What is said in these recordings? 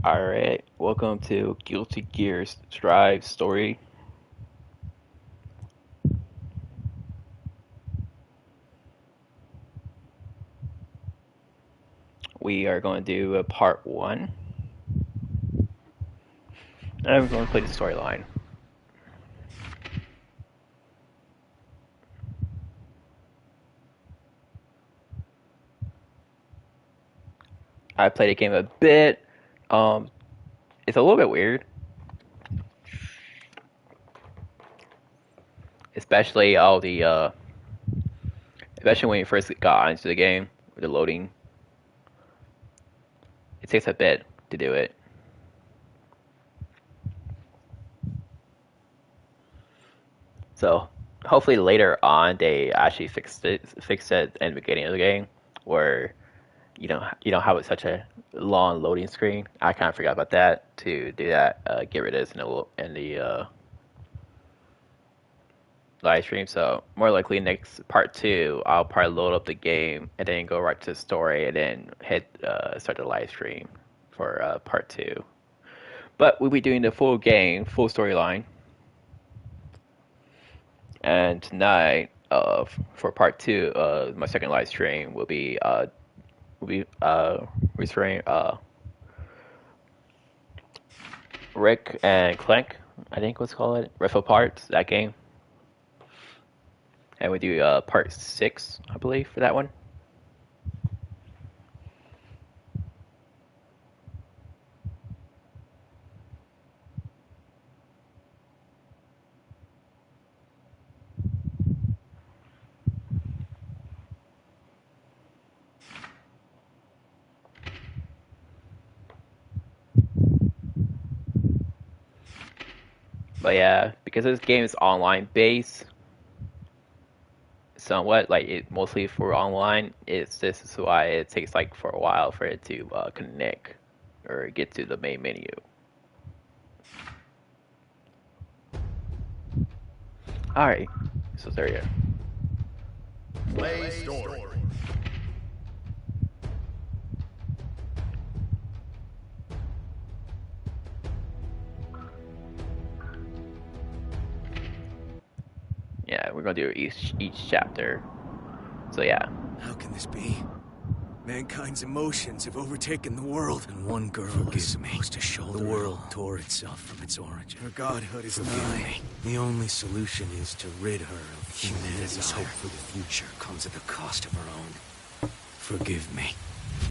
Alright, welcome to Guilty Gear's Strive story. We are going to do a part one. And I'm going to play the storyline. I played the game a bit. It's a little bit weird. Especially all the especially when you first got into the game, with the loading. It takes a bit to do it. So hopefully later on they actually fixed it in the beginning of the game where you don't have such a long loading screen. I kind of forgot about that to do that. Get rid of this in the live stream. So more likely next part two, I'll probably load up the game and then go right to the story and then hit start the live stream for part two. But we'll be doing the full game, full storyline. And tonight, for part two, my second live stream will be restoring Rick and Clank, I think let's call it Riffle Parts, that game. And we do part 6, I believe, for that one. But yeah, because this game is online based, somewhat like it mostly for online, this is why it takes like for a while for it to connect or get to the main menu. All right, so there you go. Play story. Yeah, we're gonna do each chapter. So yeah. How can this be? Mankind's emotions have overtaken the world, and one girl is supposed to shoulder the world tore itself from its origin. Her godhood is nigh. The only solution is to rid her of humanity's hope for the future comes at the cost of her own. Forgive me.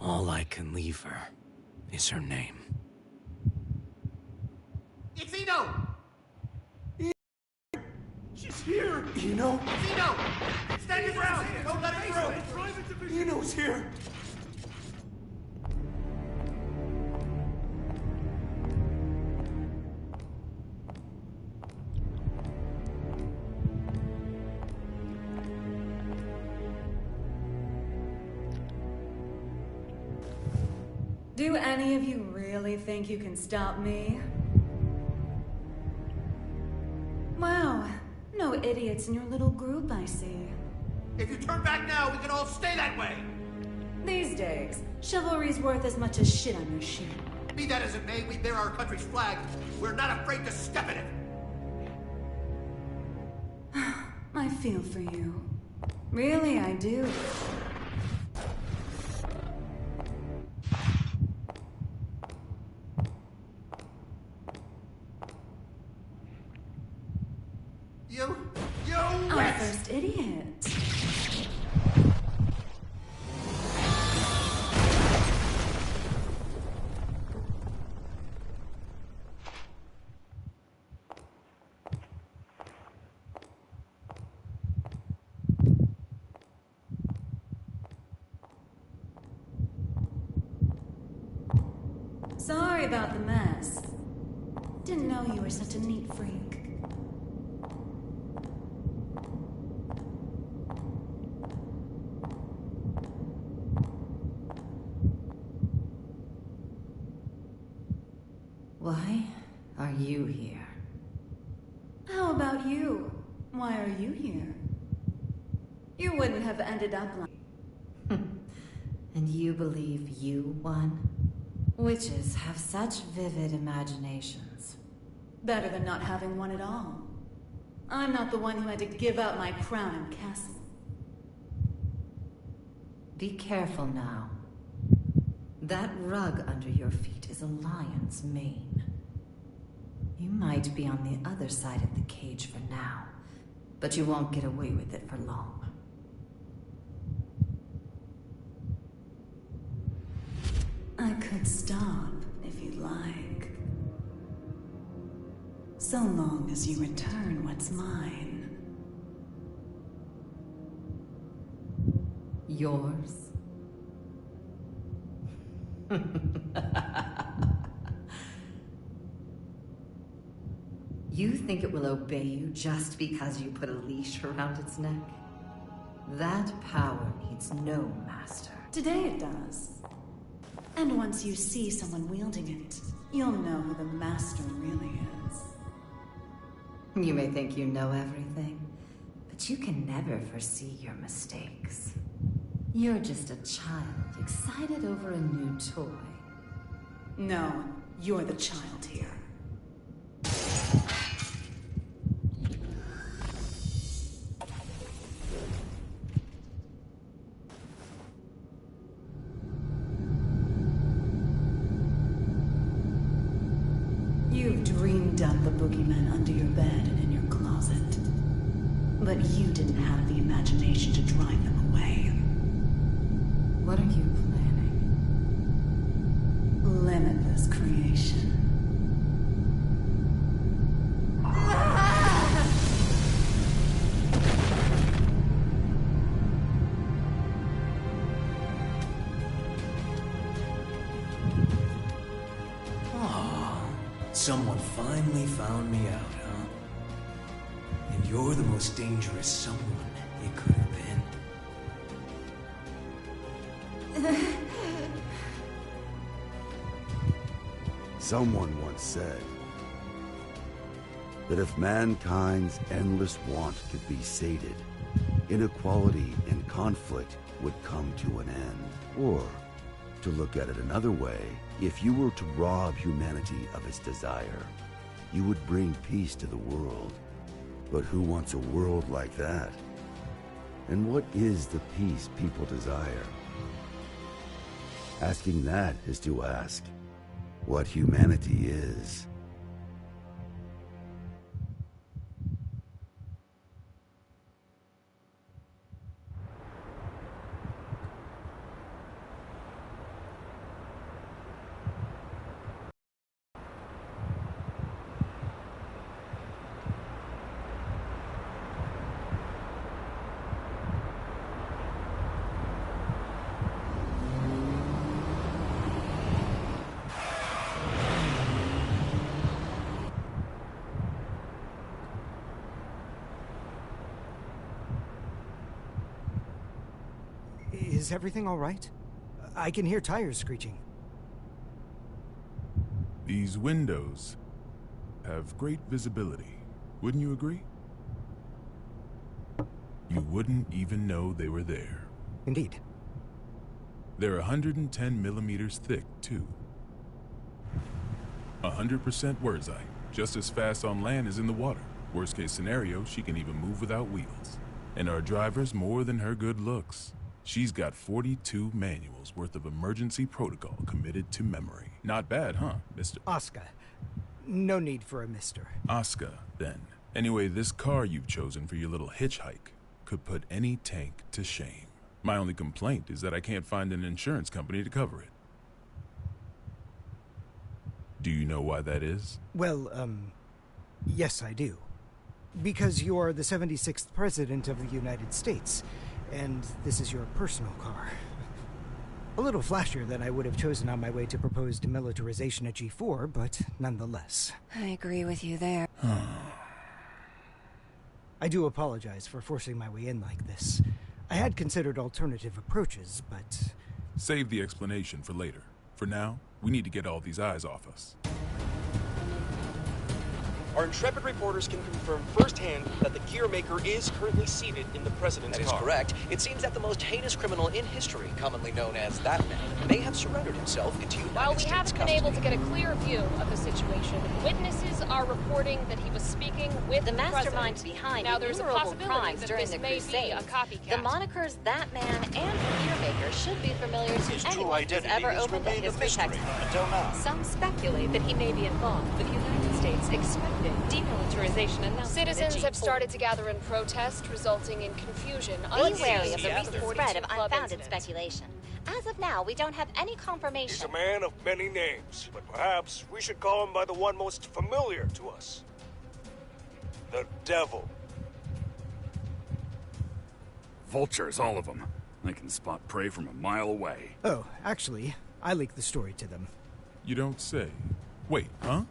All I can leave her is her name. It's Eno! She's here! Eno? It's Eno! Stand your ground! Don't let it through! Eno's here! Do any of you really think you can stop me? Wow, no idiots in your little group, I see. If you turn back now, we can all stay that way! These days, chivalry's worth as much as shit on your shit. Be that as it may, we bear our country's flag. We're not afraid to step in it! I feel for you. Really, I do. You Our witch! first idiot. Sorry about the mess. Didn't know you were such a neat freak. Why are you here? How about you? Why are you here? You wouldn't have ended up like... And you believe you won? Witches have such vivid imaginations. Better than not having one at all. I'm not the one who had to give up my crown and castle. Be careful now. That rug under your feet is a lion's mane. You might be on the other side of the cage for now, but you won't get away with it for long. I could stop if you'd like. So long as you return what's mine. Yours? You think it will obey you just because you put a leash around its neck? That power needs no master. Today it does. And once you see someone wielding it, you'll know who the master really is. You may think you know everything, but you can never foresee your mistakes. You're just a child excited over a new toy. No, you're the child here. You've dreamed up the boogeyman under your bed and in your closet. But you didn't have the imagination to drive them away. What are you planning? Limitless creation. Someone finally found me out, huh? And you're the most dangerous someone it could have been. Someone once said that if mankind's endless want could be sated, inequality and conflict would come to an end. Or, to look at it another way, if you were to rob humanity of its desire, you would bring peace to the world. But who wants a world like that? And what is the peace people desire? Asking that is to ask what humanity is. Is everything all right? I can hear tires screeching. These windows have great visibility. Wouldn't you agree? You wouldn't even know they were there. Indeed. They're 110 millimeters thick, too. 100% Wurtzite, just as fast on land as in the water. Worst case scenario, she can even move without wheels. And our driver's more than her good looks. She's got 42 manuals worth of emergency protocol committed to memory. Not bad, huh, Mr. Oscar. No need for a mister. Oscar, then. Anyway, this car you've chosen for your little hitchhike could put any tank to shame. My only complaint is that I can't find an insurance company to cover it. Do you know why that is? Well, yes I do. Because you're the 76th President of the United States, and this is your personal car. A little flashier than I would have chosen on my way to proposed demilitarization at G4, but nonetheless. I agree with you there. I do apologize for forcing my way in like this. I had considered alternative approaches, but... Save the explanation for later. For now, we need to get all these eyes off us. Our intrepid reporters can confirm firsthand that the gear maker is currently seated in the president's car. That is correct. It seems that the most heinous criminal in history, commonly known as that man, may have surrendered himself into United While we States haven't been able to get a clear view of the situation, witnesses are reporting that he was speaking with the president. mastermind behind Now, there's a innumerable possibility crimes that during this the may be a Crusades. copycat. The monikers That Man and the Gear Maker should be familiar to His true anyone who's identity ever has opened a remained a history mystery textbook. until now. Some speculate that he may be involved with the United States' expected demilitarization announcement. Citizens have started to gather in protest, resulting in confusion. Be wary of the recent 42 spread of club unfounded incident. speculation. As of now, we don't have any confirmation. He's a man of many names, but perhaps we should call him by the one most familiar to us. The Devil. Vultures, all of them. I can spot prey from a mile away. Oh, actually, I leaked the story to them. You don't say. Wait, huh?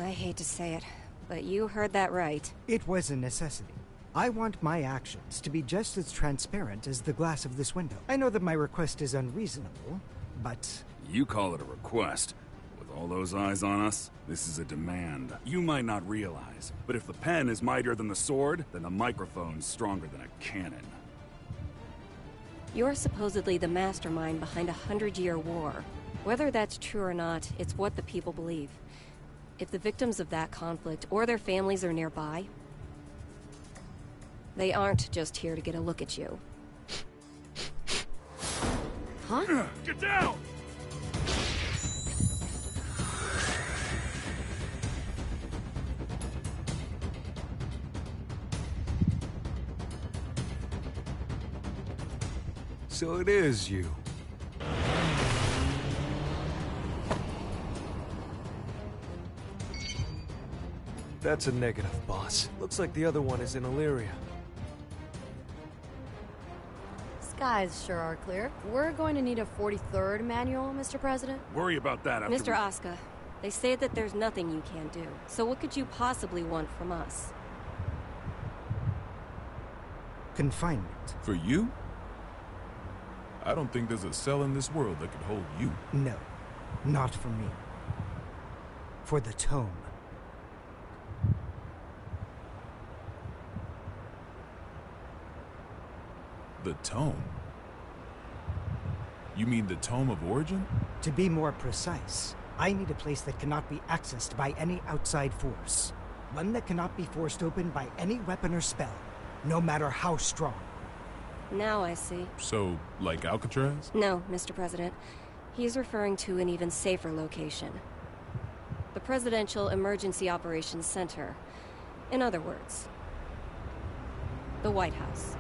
I hate to say it, but you heard that right. It was a necessity. I want my actions to be just as transparent as the glass of this window. I know that my request is unreasonable, but... You call it a request. With all those eyes on us, this is a demand. You might not realize, but if the pen is mightier than the sword, then the microphone's stronger than a cannon. You're supposedly the mastermind behind a 100-year war. Whether that's true or not, it's what the people believe. If the victims of that conflict or their families are nearby, they aren't just here to get a look at you. Huh? Get down! So it is you. That's a negative, boss. Looks like the other one is in Illyria. Skies sure are clear. We're going to need a 43rd manual, Mr. President. Worry about that after Mr. Asuka, they say that there's nothing you can't do. So what could you possibly want from us? Confinement. For you? I don't think there's a cell in this world that could hold you. No, not for me. For the tome. The tome? You mean the tome of origin? To be more precise, I need a place that cannot be accessed by any outside force. One that cannot be forced open by any weapon or spell, no matter how strong. Now I see. So, like Alcatraz? No, Mr. President. He's referring to an even safer location. The Presidential Emergency Operations Center. In other words, the White House.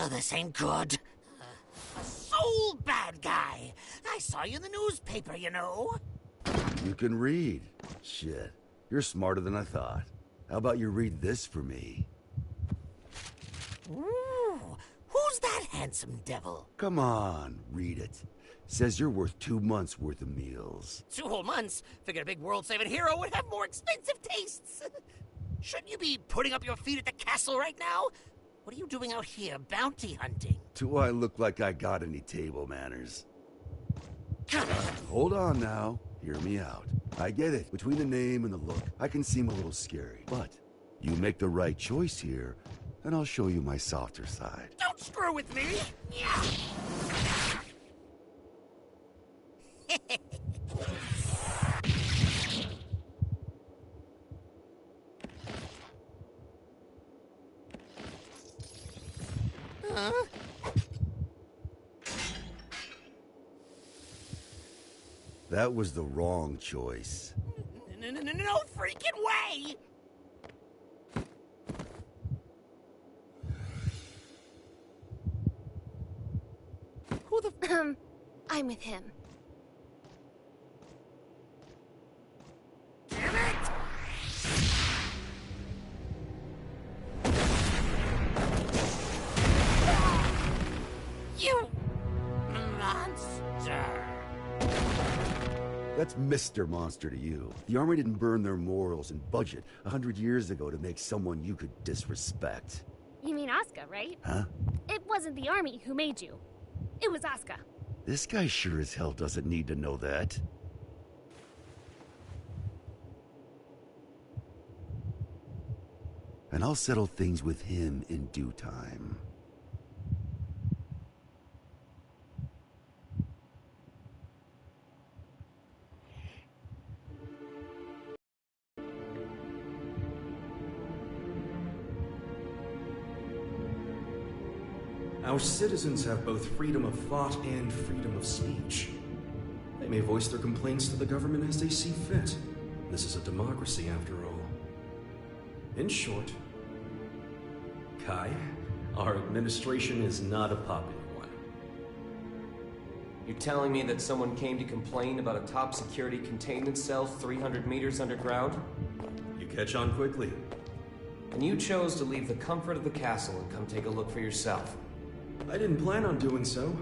This ain't good. A soul bad guy. I saw you in the newspaper, you know. You can read. Shit. You're smarter than I thought. How about you read this for me? Ooh, who's that handsome devil? Come on, read it. Says you're worth 2 months' worth of meals. 2 whole months? Figured a big world-saving hero would have more expensive tastes. Shouldn't you be putting up your feet at the castle right now? What are you doing out here, bounty hunting? Do I look like I got any table manners? Hold on now. Hear me out. I get it. Between the name and the look, I can seem a little scary. But you make the right choice here, and I'll show you my softer side. Don't screw with me! Yeah. Huh? That was the wrong choice. No freaking way! Who Who the I'm with him. Damn it! You monster! That's Mr. Monster to you. The Army didn't burn their morals and budget 100 years ago to make someone you could disrespect. You mean Asuka, right? Huh? It wasn't the Army who made you. It was Asuka. This guy sure as hell doesn't need to know that. And I'll settle things with him in due time. Our citizens have both freedom of thought and freedom of speech. They may voice their complaints to the government as they see fit. This is a democracy, after all. In short, Kai, our administration is not a popular one. You're telling me that someone came to complain about a top security containment cell 300 meters underground? You catch on quickly. And you chose to leave the comfort of the castle and come take a look for yourself. I didn't plan on doing so,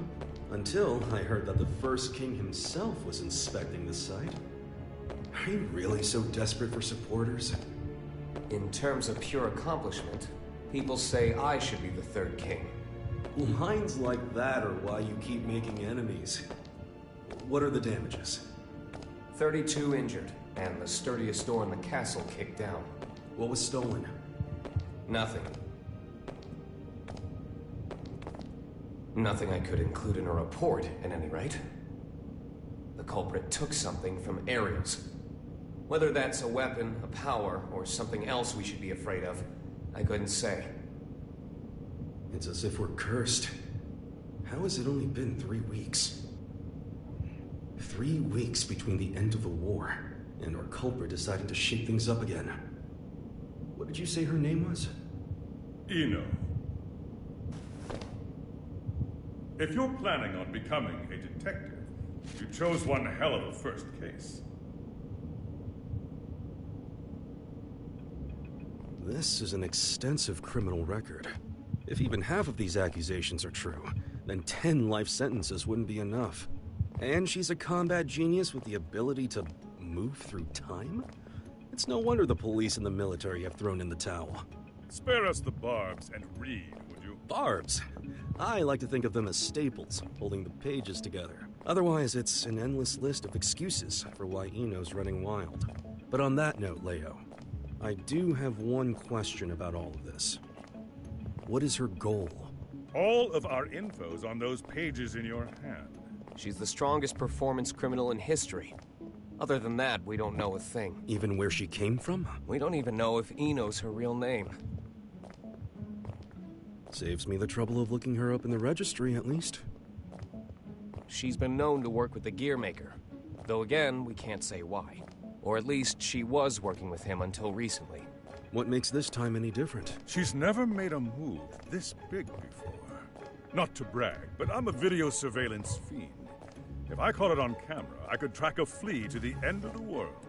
until I heard that the first king himself was inspecting the site. Are you really so desperate for supporters? In terms of pure accomplishment, people say I should be the third king. Lines like that are why you keep making enemies. What are the damages? 32 injured, and the sturdiest door in the castle kicked down. What was stolen? Nothing. Nothing I could include in a report, at any rate. The culprit took something from Aerials. Whether that's a weapon, a power, or something else we should be afraid of, I couldn't say. It's as if we're cursed. How has it only been 3 weeks? 3 weeks between the end of the war and our culprit deciding to shake things up again. What did you say her name was? Ino. If you're planning on becoming a detective, you chose one hell of a first case. This is an extensive criminal record. If even half of these accusations are true, then 10 life sentences wouldn't be enough. And she's a combat genius with the ability to move through time? It's no wonder the police and the military have thrown in the towel. Spare us the barbs and read, would you? Barbs? I like to think of them as staples, holding the pages together. Otherwise, it's an endless list of excuses for why Ino's running wild. But on that note, Leo, I do have one question about all of this. What is her goal? All of our info's on those pages in your hand. She's the strongest performance criminal in history. Other than that, we don't know a thing. Even where she came from? We don't even know if Ino's her real name. Saves me the trouble of looking her up in the registry, at least. She's been known to work with the gear maker. Though again, we can't say why. Or at least she was working with him until recently. What makes this time any different? She's never made a move this big before. Not to brag, but I'm a video surveillance fiend. If I caught it on camera, I could track a flea to the end of the world.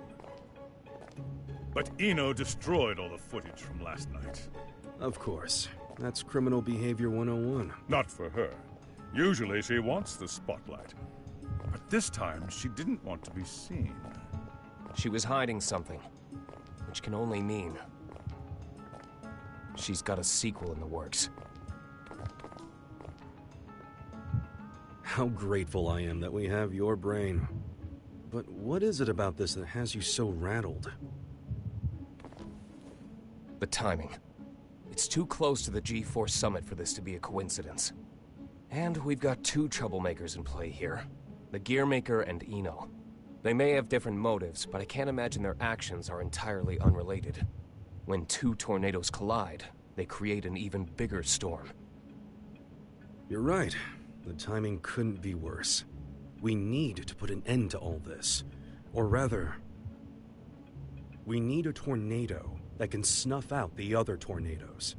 But Ino destroyed all the footage from last night. Of course. That's criminal behavior 101. Not for her. Usually she wants the spotlight. But this time, she didn't want to be seen. She was hiding something, which can only mean she's got a sequel in the works. How grateful I am that we have your brain. But what is it about this that has you so rattled? The timing. It's too close to the G4 summit for this to be a coincidence. And we've got two troublemakers in play here. The Gearmaker and Ino. They may have different motives, but I can't imagine their actions are entirely unrelated. When two tornadoes collide, they create an even bigger storm. You're right. The timing couldn't be worse. We need to put an end to all this. Or rather, we need a tornado that can snuff out the other tornadoes.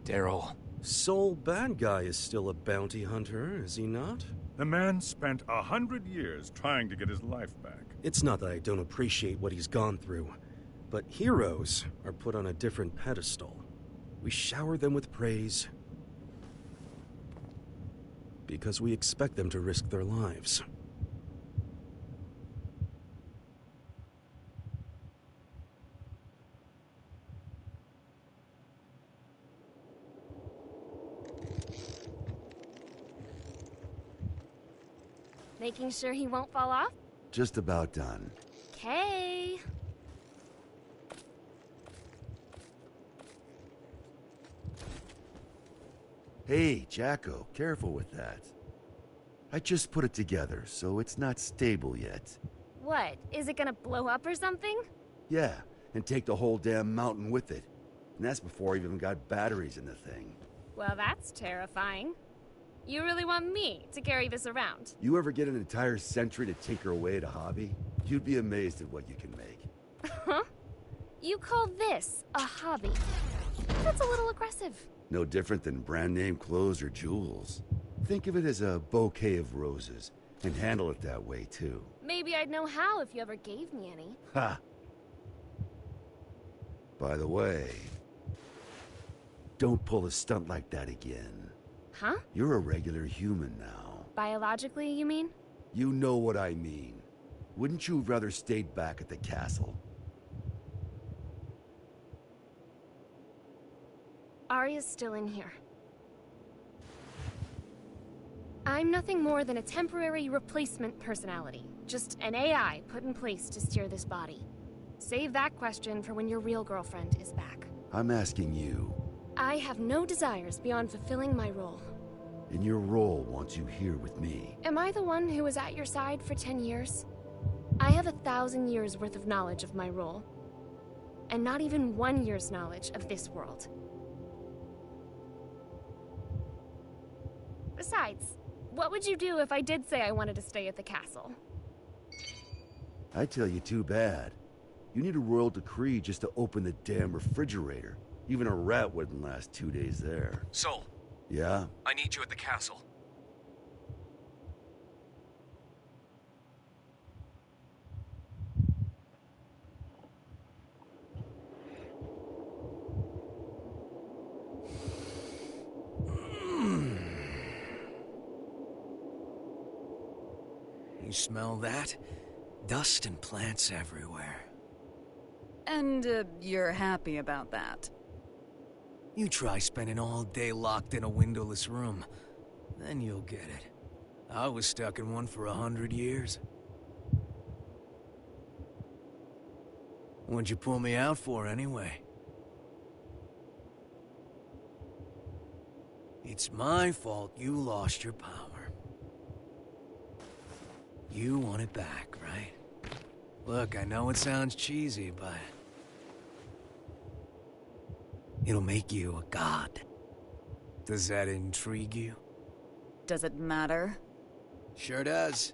Daryl, Soul Bad Guy is still a bounty hunter, is he not? The man spent 100 years trying to get his life back. It's not that I don't appreciate what he's gone through, but heroes are put on a different pedestal. We shower them with praise because we expect them to risk their lives. Making sure he won't fall off? Just about done. Okay. Hey, Jacko, careful with that. I just put it together, so it's not stable yet. What? Is it gonna blow up or something? Yeah, and take the whole damn mountain with it. And that's before I even got batteries in the thing. Well, that's terrifying. You really want me to carry this around? You ever get an entire century to tinker away at a hobby? You'd be amazed at what you can make. Huh? You call this a hobby? That's a little aggressive. No different than brand name clothes or jewels. Think of it as a bouquet of roses, and handle it that way too. Maybe I'd know how if you ever gave me any. Ha! By the way, don't pull a stunt like that again. Huh? You're a regular human now. Biologically, you mean? You know what I mean. Wouldn't you have rather stayed back at the castle? Arya's still in here. I'm nothing more than a temporary replacement personality. Just an AI put in place to steer this body. Save that question for when your real girlfriend is back. I'm asking you. I have no desires beyond fulfilling my role. And your role wants you here with me. Am I the one who was at your side for 10 years? I have 1,000 years worth of knowledge of my role. And not even 1 year's knowledge of this world. Besides, what would you do if I did say I wanted to stay at the castle? I tell you, too bad. You need a royal decree just to open the damn refrigerator. Even a rat wouldn't last 2 days there. Soul. Yeah? I need you at the castle. You smell that? Dust and plants everywhere. And, you're happy about that? You try spending all day locked in a windowless room. Then you'll get it. I was stuck in one for 100 years. What'd you pull me out for, anyway? It's my fault you lost your power. You want it back, right? Look, I know it sounds cheesy, but... it'll make you a god. Does that intrigue you? Does it matter? Sure does.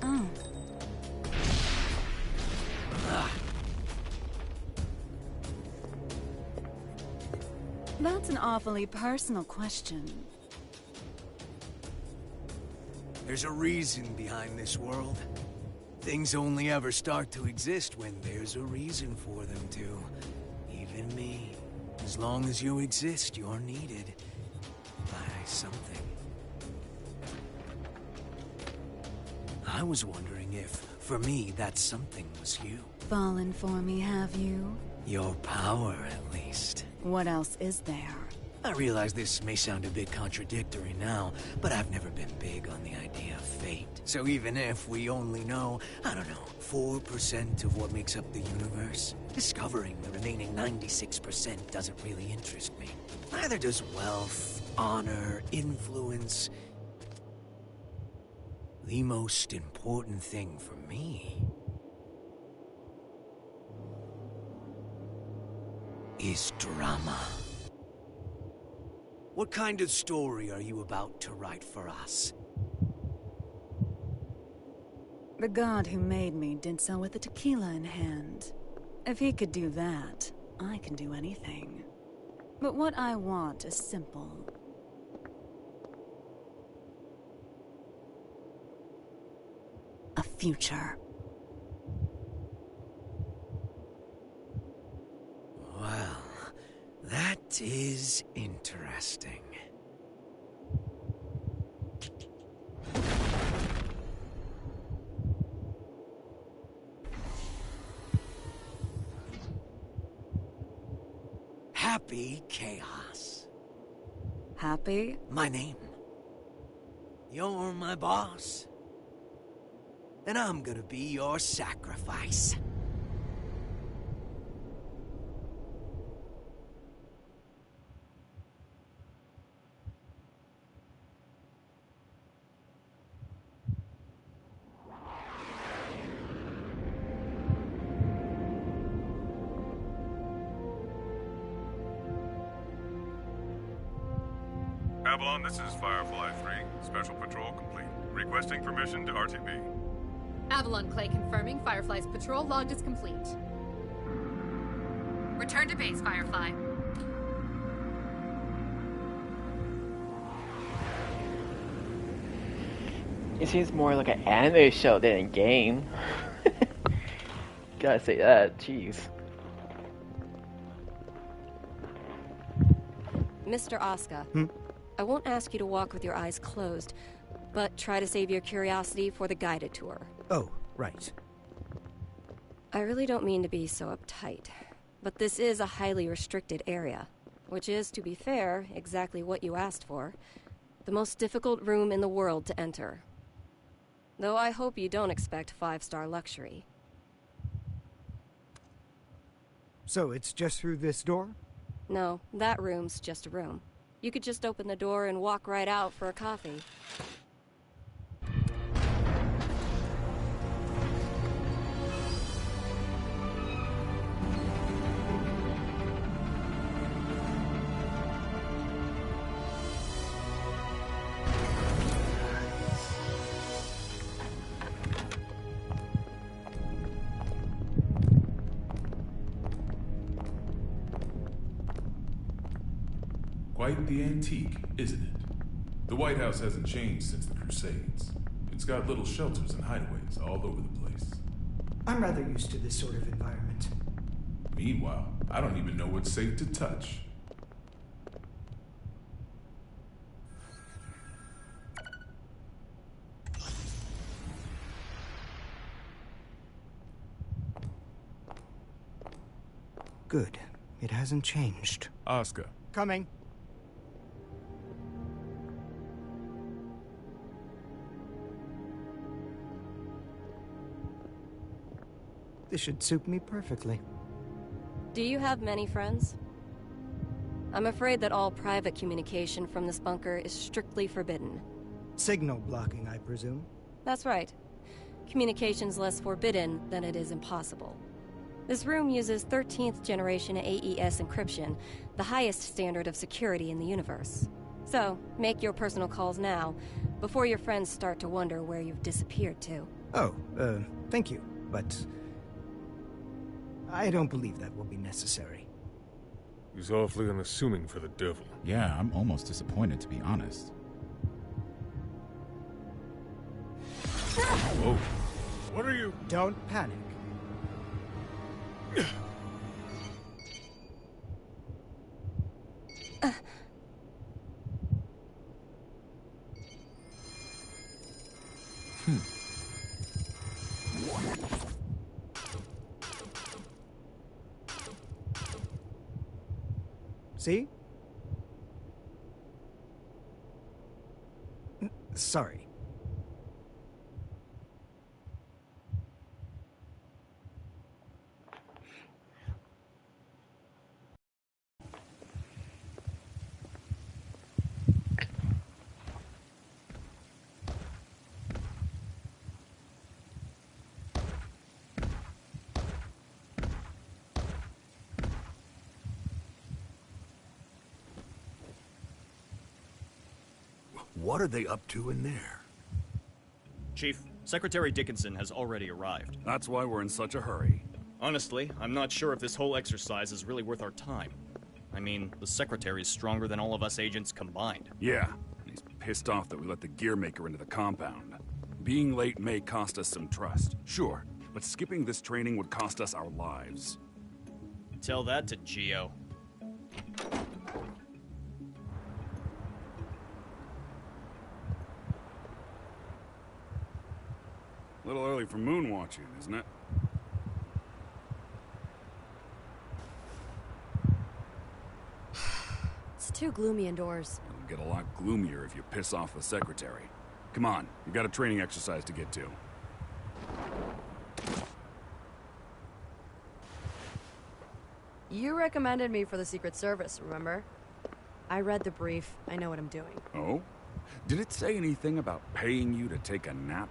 Oh. That's an awfully personal question. There's a reason behind this world. Things only ever start to exist when there's a reason for them to. Even me. As long as you exist, you're needed by something. I was wondering if, for me, that something was you. Fallen for me, have you? Your power, at least. What else is there? I realize this may sound a bit contradictory now, but I've never been big on the idea of fate. So even if we only know, I don't know, 4% of what makes up the universe, discovering the remaining 96% doesn't really interest me. Neither does wealth, honor, influence. The most important thing for me is drama. What kind of story are you about to write for us? The god who made me did so with a tequila in hand. If he could do that, I can do anything. But what I want is simple. A future. Well, that is interesting. Happy Chaos. Happy? My name. You're my boss. And I'm gonna be your sacrifice. Avalon, this is Firefly 3. Special patrol complete. Requesting permission to RTB. Avalon Clay confirming Firefly's patrol logged is complete. Return to base, Firefly. It seems more like an anime show than a game. Gotta say that, jeez. Mr. Asuka, I won't ask you to walk with your eyes closed, but try to save your curiosity for the guided tour. Oh, right. I really don't mean to be so uptight, but this is a highly restricted area, which is, to be fair, exactly what you asked for. The most difficult room in the world to enter. Though I hope you don't expect 5-star luxury. So it's just through this door? No, that room's just a room. You could just open the door and walk right out for a coffee. Quite the antique, isn't it? The White House hasn't changed since the Crusades. It's got little shelters and hideaways all over the place. I'm rather used to this sort of environment. Meanwhile, I don't even know what's safe to touch. Good. It hasn't changed. Asuka. Coming. This should suit me perfectly. Do you have many friends? I'm afraid that all private communication from this bunker is strictly forbidden. Signal blocking, I presume? That's right. Communication's less forbidden than it is impossible. This room uses 13th generation AES encryption, the highest standard of security in the universe. So, make your personal calls now, before your friends start to wonder where you've disappeared to. Oh, thank you, but I don't believe that will be necessary. He's awfully unassuming for the devil. Yeah, I'm almost disappointed, to be honest. Whoa. What are you? Don't panic. See? Sorry. What are they up to in there? Chief, Secretary Dickinson has already arrived. That's why we're in such a hurry. Honestly, I'm not sure if this whole exercise is really worth our time. I mean, the Secretary is stronger than all of us agents combined. Yeah, and he's pissed off that we let the gear maker into the compound. Being late may cost us some trust, sure, but skipping this training would cost us our lives. Tell that to Geo. A little early for moon watching, isn't it? It's too gloomy indoors. It'll get a lot gloomier if you piss off the Secretary. Come on, you've got a training exercise to get to. You recommended me for the Secret Service, remember? I read the brief. I know what I'm doing. Oh? Did it say anything about paying you to take a nap?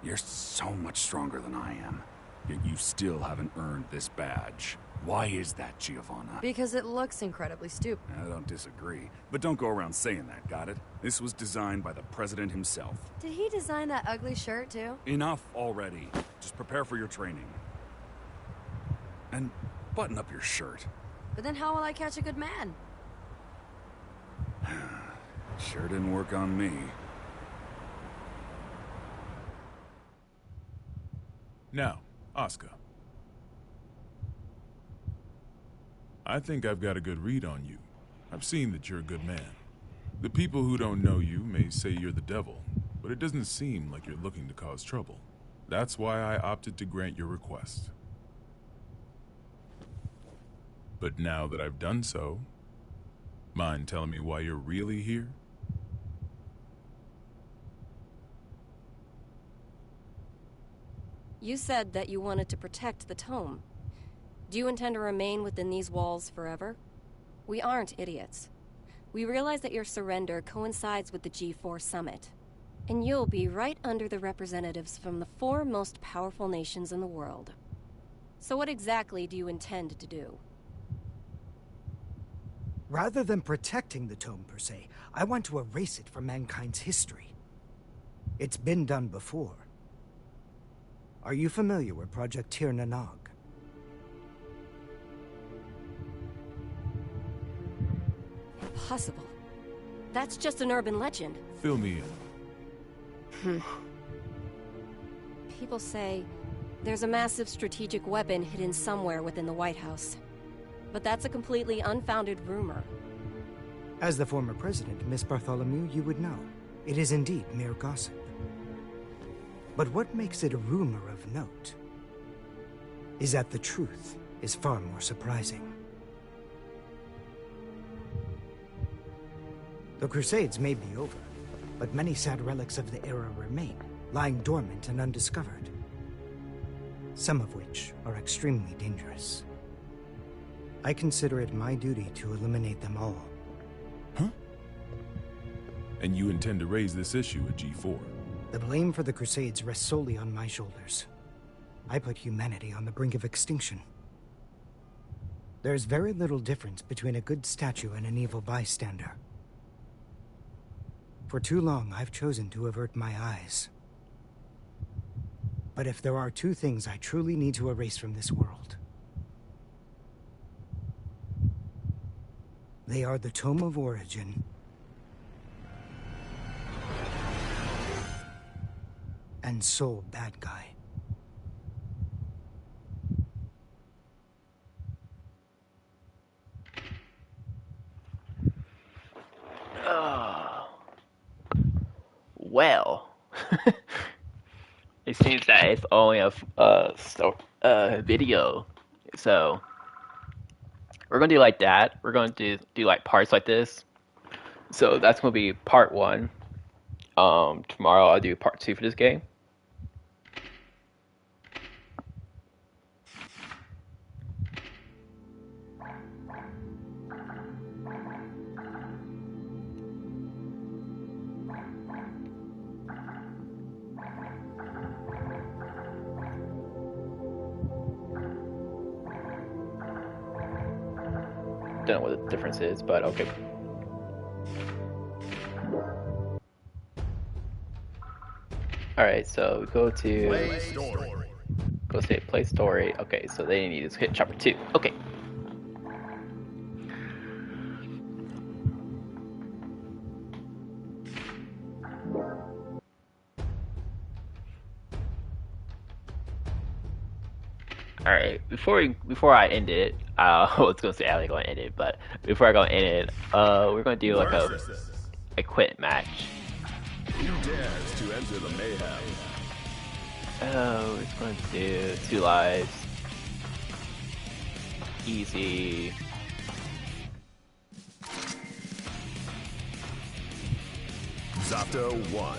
You're so much stronger than I am, yet you still haven't earned this badge. Why is that, Giovanna? Because it looks incredibly stupid. I don't disagree, but don't go around saying that, got it? This was designed by the President himself. Did he design that ugly shirt, too? Enough already. Just prepare for your training. And button up your shirt. But then how will I catch a good man? Sure didn't work on me. Now, Oscar. I think I've got a good read on you. I've seen that you're a good man. The people who don't know you may say you're the devil, but it doesn't seem like you're looking to cause trouble. That's why I opted to grant your request. But now that I've done so, mind telling me why you're really here? You said that you wanted to protect the tome. Do you intend to remain within these walls forever? We aren't idiots. We realize that your surrender coincides with the G4 summit, and you'll be right under the representatives from the 4 most powerful nations in the world. So what exactly do you intend to do? Rather than protecting the tome per se, I want to erase it from mankind's history. It's been done before. Are you familiar with Project Tir Nanog? Impossible. That's just an urban legend. Fill me in. People say there's a massive strategic weapon hidden somewhere within the White House. But that's a completely unfounded rumor. As the former president, Miss Bartholomew, you would know. It is indeed mere gossip. But what makes it a rumor of note is that the truth is far more surprising. The Crusades may be over, but many sad relics of the era remain, lying dormant and undiscovered. Some of which are extremely dangerous. I consider it my duty to eliminate them all. Huh? And you intend to raise this issue at G4? The blame for the Crusades rests solely on my shoulders. I put humanity on the brink of extinction. There's very little difference between a good statue and an evil bystander. For too long, I've chosen to avert my eyes. But if there are 2 things I truly need to erase from this world, they are the Tome of Origin and Soul Bad Guy. Well, it seems that it's only a video, so we're gonna do like that. We're gonna do like parts like this. So that's gonna be part 1. Tomorrow I'll do part 2 for this game. Don't know what the difference is, but okay. All right, so go to Play story. go say play story. Okay, so they need to hit chapter 2. Okay. All right. Before I end it, I was gonna say I was gonna end it, but before I go end it, we're gonna do like a quit match. Who dares to enter the mayhem? Oh, it's gonna do 2 lives. Easy. Zato 1.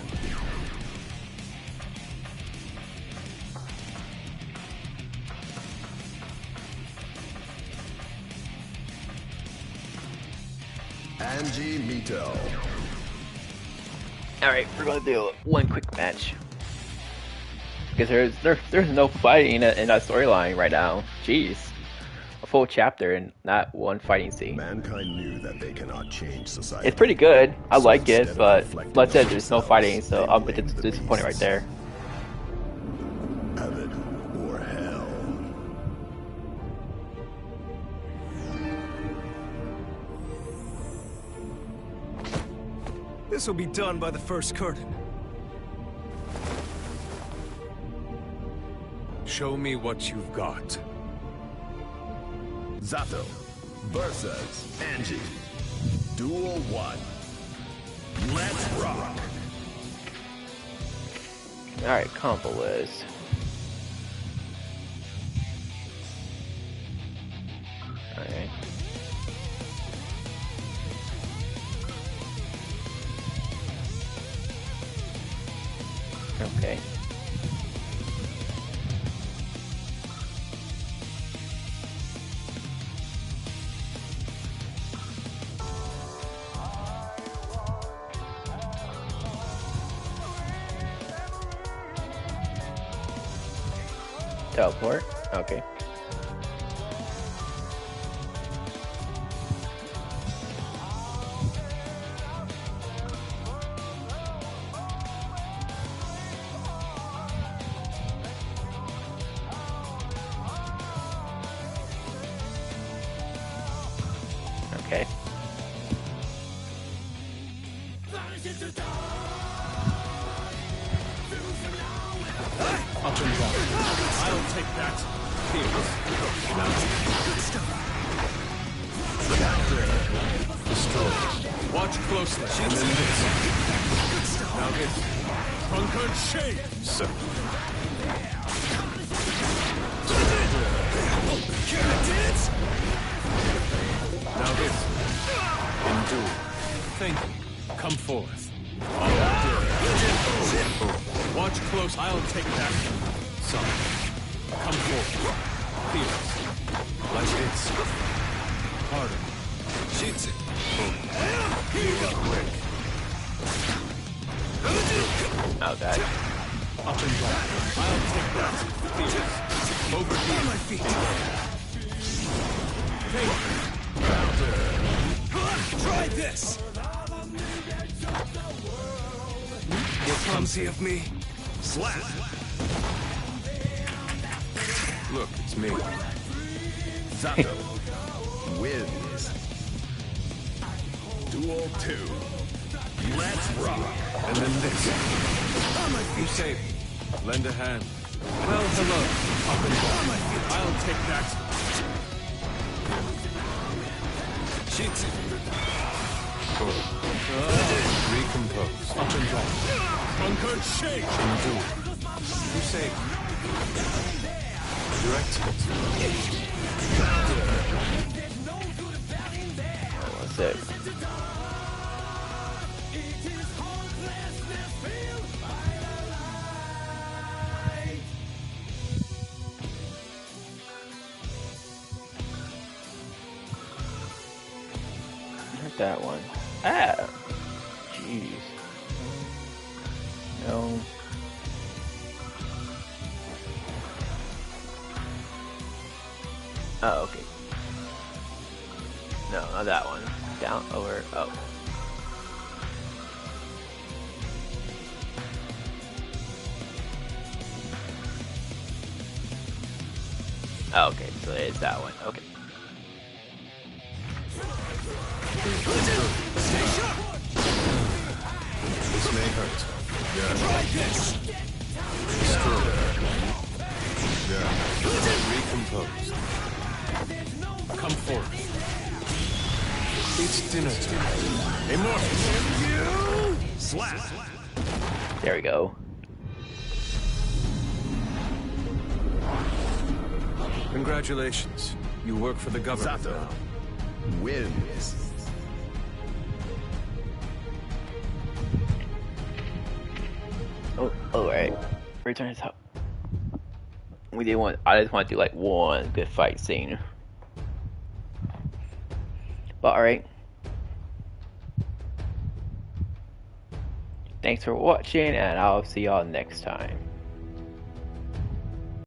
Angie Mito. Alright, we're gonna do one quick match. Because there's no fighting in that storyline right now. Jeez. A full chapter and not one fighting scene. Mankind knew that they cannot change society. It's pretty good. I like it, but like I said, there's no fighting, so I'm a bit disappointed right there. Heaven or hell. This will be done by the first curtain. Show me what you've got. Zato versus Angie. Duel 1. Let's rock. Alright, combo list. Alright. Okay. Teleport? Okay. Okay. Up and down. I'll take that. Here. Destroy. Watch closely. And then this. Now this. Conquered shade. So. Now this. Endure. Thank you. Come forth. Watch close. I'll take that. Son. Come forth. Feel it. Like this. Harder. Shoots it. Quick. Oh god. Up and down. I'll take that. Feel it. Over here. On my feet. Try this! You're clumsy of me. Slap. Look, it's me. Zato wins. Duel 2. Let's rock. And then this. You save. Lend a hand. Well, hello. Up and down. I'll take that. Shoots it. Recompose. Up and down. Conquered shake. Endure. You save. Direct hit. What's it? Not that one. Ah! Jeez. No. Oh, okay. No, not that one. Down, over, up. Oh, okay, so it's that one. Okay. Stay sharp. This may hurt. Yeah. Try this. Stroke. Yeah. Recompose. Come forth. It's dinner time. Immortal. You slap. There we go. Congratulations. You work for the government Sato now. wins. Oh, alright. Return to top. We did want. I just want to do like one good fight scene. But alright. Thanks for watching, and I'll see y'all next time.